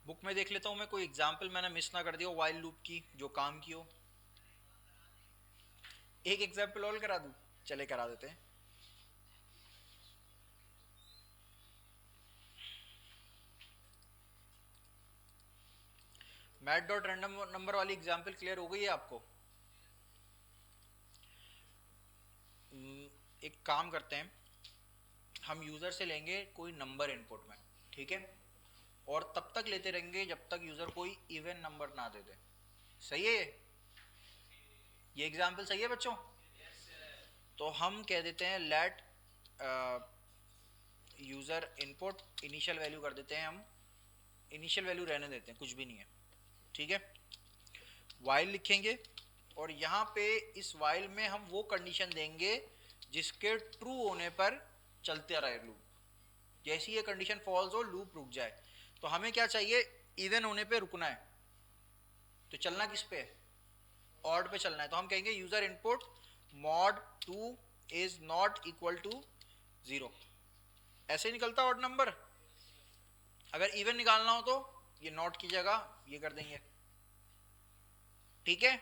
Book में देख लेता हूँ मैं, कोई एग्जाम्पल मैंने मिस ना कर दिया वाइल लूप की जो काम की हो। एक एग्जाम्पल और करा दूँ? चले करा देते हैं। मैट डॉट रैंडम नंबर वाली एग्जाम्पल क्लियर हो गई है आपको? एक काम करते हैं, हम यूज़र से लेंगे कोई नंबर इनपुट में, ठीक है, और तब तक लेते रहेंगे जब तक यूज़र कोई इवन नंबर ना दे दे। सही है ये एग्जाम्पल सही है बच्चों? तो हम कह देते हैं let user input initial value कर देते हैं हम, इनिशियल वैल्यू रहने देते हैं, कुछ भी नहीं है, ठीक है। वाइल लिखेंगे और यहाँ पे इस वाइल में हम वो कंडीशन देंगे जिसके ट्रू होने पर चलते रहे लूप। जैसी ये कंडीशन फॉल्स हो लूप रुक जाए। तो हमें क्या चाहिए? इवन होने पे रुकना है। तो चलना किस पे? ऑड पे चलना है। तो हम कहेंगे user input mod 2 is not equal to 0। ऐसे निकलता ऑड नंबर। अगर इवन निकालना हो तो ये नॉट की जगह ये कर देंगे, ठीक है।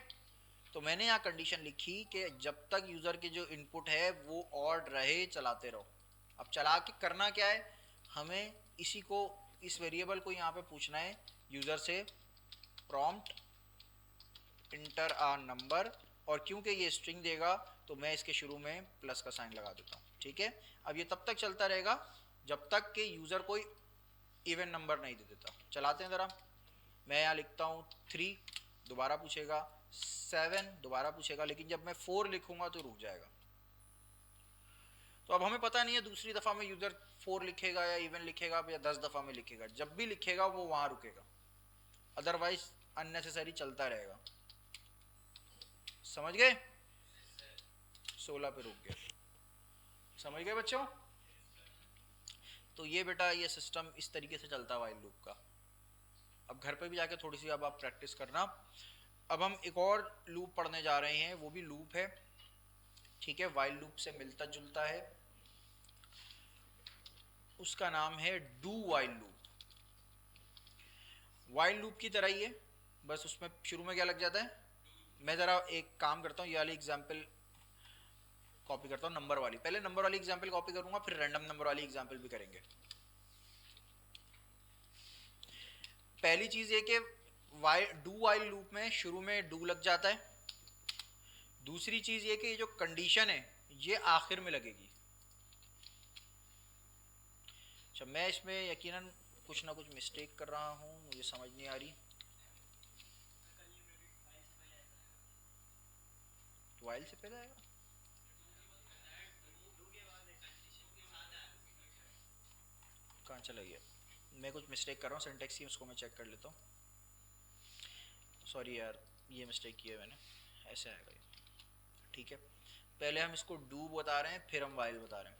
तो मैंने यहाँ कंडीशन लिखी कि जब तक यूजर के जो इनपुट है वो ऑड रहे चलाते रहो। अब चला के करना क्या है, हमें इसी को, इस वेरिएबल को यहाँ पे पूछना है यूजर से प्रॉम्प्ट इंटर आ नंबर, और क्योंकि ये स्ट्रिंग देगा तो मैं इसके शुरू में प्लस का साइन लगा देता हूँ, ठीक है। अब ये तब तक चलता रहेगा जब तक कि यूजर कोई इवन नंबर नहीं दे देता। चलाते हैं ज़रा। मैं यहाँ लिखता हूँ 3, दोबारा पूछेगा 7, दोबारा पूछेगा, लेकिन जब मैं 4 लिखूंगा तो रुक जाएगा। तो अब हमें पता नहीं है दूसरी दफ़ा में यूज़र 4 लिखेगा या इवन लिखेगा या 10 दफ़ा में लिखेगा। जब भी लिखेगा वो वहाँ रुकेगा, अदरवाइज अननेसेसरी चलता रहेगा। समझ गए? 16 पे रुक गया। समझ गए बच्चों? तो ये बेटा ये सिस्टम इस तरीके से चलता है वाइल लूप का। अब घर पे भी जाके थोड़ी सी अब आप प्रैक्टिस करना। अब हम एक और लूप पढ़ने जा रहे हैं, वो भी लूप है, ठीक है, वाइल लूप से मिलता जुलता है। उसका नाम है do while loop. While loop की तरह ही है, बस उसमें शुरू में क्या लग जाता है। मैं ज़रा एक काम करता हूँ, ये वाली एग्जाम्पल कॉपी करता हूँ, नंबर वाली। पहले नंबर वाली एग्जाम्पल कॉपी करूँगा, फिर रैंडम नंबर वाली एग्जाम्पल भी करेंगे। पहली चीज़ ये कि डू वाइल लूप में शुरू में डू लग जाता है। दूसरी चीज़ ये कि ये जो कंडीशन है ये आखिर में लगेगी। अच्छा, मैं इसमें यकीनन कुछ ना कुछ मिस्टेक कर रहा हूँ, मुझे समझ नहीं आ रही। वाइल से पहले आएगा? कहाँ चला गया? मैं कुछ मिस्टेक कर रहा हूँ सिंटेक्स की, उसको मैं चेक कर लेता हूँ। सॉरी यार, ये मिस्टेक की है मैंने। ऐसे आएगा ये, ठीक है। पहले हम इसको डू बता रहे हैं, फिर हम वाइल बता रहे हैं।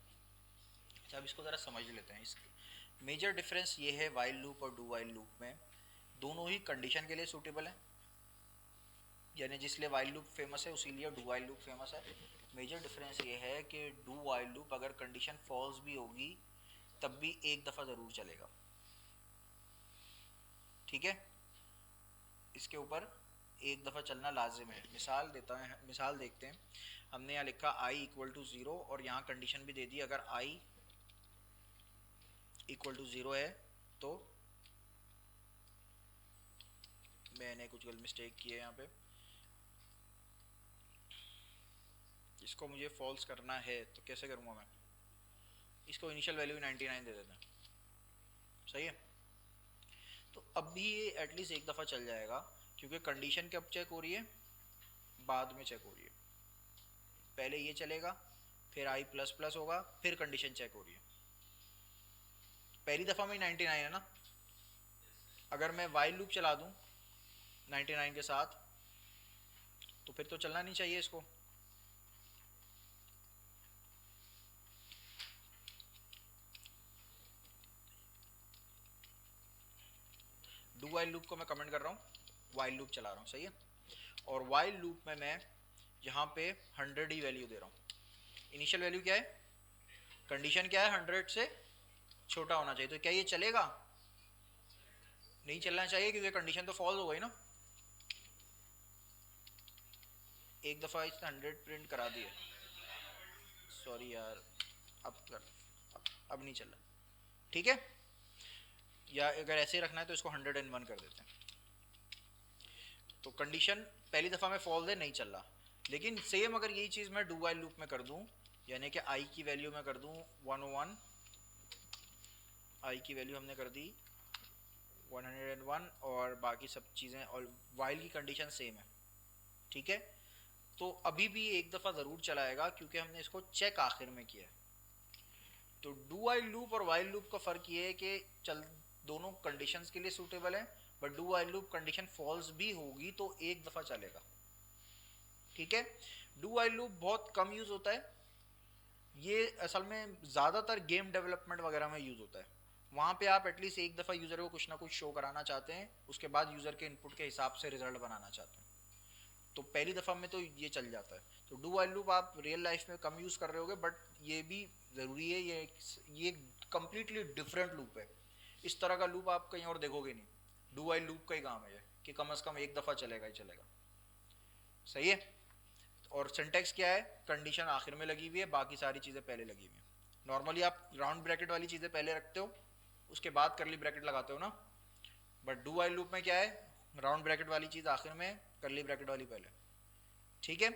अच्छा, अब इसको ज़रा समझ लेते हैं। इसकी मेजर डिफरेंस ये है वाइल लूप और डू वाइल लूप में, दोनों ही कंडीशन के लिए सूटेबल है। यानी जिसलिए वाइल लूप फेमस है उसी लिए डू वाइल लूप फेमस है। मेजर डिफरेंस ये है कि डू वाइल लूप अगर कंडीशन फॉल्स भी होगी तब भी एक दफ़ा ज़रूर चलेगा, ठीक है। इसके ऊपर एक दफ़ा चलना लाजिम है। मिसाल देता है, मिसाल देखते हैं। हमने यहाँ लिखा आई इक्वल टू 0 और यहाँ कंडीशन भी दे दी, अगर आई इक्वल टू 0 है तो, मैंने कुछ गलत मिस्टेक की है यहाँ पे, इसको मुझे फॉल्स करना है तो कैसे करूँगा मैं? इसको इनिशियल वैल्यू 99 दे देते हैं, सही है। तो अब भी ये एटलीस्ट एक दफ़ा चल जाएगा, क्योंकि कंडीशन कब चेक हो रही है? बाद में चेक हो रही है। पहले ये चलेगा, फिर आई प्लस प्लस होगा, फिर कंडीशन चेक हो रही है। पहली दफ़ा में 99 है ना। अगर मैं वाइल लूप चला दूँ 99 के साथ तो फिर तो चलना नहीं चाहिए इसको। डू वाइल लूप को मैं कमेंट कर रहा हूँ, वाइल लूप चला रहा हूँ, सही है। और वाइल लूप में मैं यहाँ पे 100 ही वैल्यू दे रहा हूँ। इनिशियल वैल्यू क्या है? कंडीशन क्या है? 100 से छोटा होना चाहिए। तो क्या ये चलेगा? नहीं चलना चाहिए क्योंकि कंडीशन तो फॉल्स हो गई ना, एक दफ़ा इसने 100 प्रिंट करा दिए, सॉरी यार, अब कर, अब नहीं चल रहा, ठीक है। या अगर ऐसे रखना है तो इसको 101 कर देते हैं। तो कंडीशन पहली दफ़ा में फॉल्स है, नहीं चल रहा। लेकिन सेम अगर यही चीज़ मैं डू वाइल लूप में कर दूं, यानी कि आई की वैल्यू में कर दूं 101, आई की वैल्यू हमने कर दी 101 और बाकी सब चीज़ें, और वाइल की कंडीशन सेम है, ठीक है। तो अभी भी एक दफ़ा ज़रूर चलाएगा क्योंकि हमने इसको चेक आखिर में किया है। तो डू वाइल लूप और वाइल लूप का फ़र्क ये है कि चल दोनों कंडीशंस के लिए सूटेबल है, but do while loop condition false भी होगी तो एक दफ़ा चलेगा, ठीक है। डू वाइल लूप बहुत कम यूज़ होता है, ये असल में ज़्यादातर गेम डेवलपमेंट वगैरह में यूज़ होता है। वहाँ पे आप एटलीस्ट एक दफ़ा यूज़र को कुछ ना कुछ शो कराना चाहते हैं, उसके बाद यूज़र के इनपुट के हिसाब से रिजल्ट बनाना चाहते हैं, तो पहली दफ़ा में तो ये चल जाता है। तो डू वाइल लूप आप रियल लाइफ में कम यूज़ कर रहे होगे, बट ये भी ज़रूरी है, ये कम्प्लीटली डिफरेंट लूप है। इस तरह का लूप आप कहीं और देखोगे नहीं, डू वाइल लूप का ही काम है ये कि कम से कम एक दफ़ा चलेगा ही चलेगा, सही है। और सिंटेक्स क्या है, कंडीशन आखिर में लगी हुई है, बाकी सारी चीज़ें पहले लगी हुई हैं। नॉर्मली आप राउंड ब्रैकेट वाली चीज़ें पहले रखते हो, उसके बाद करली ब्रैकेट लगाते हो ना, बट डू वाइल लूप में क्या है, राउंड ब्रैकेट वाली चीज़ आखिर में, करली ब्रैकेट वाली पहले, ठीक है।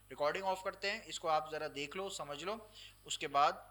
रिकॉर्डिंग ऑफ करते हैं, इसको आप ज़रा देख लो, समझ लो, उसके बाद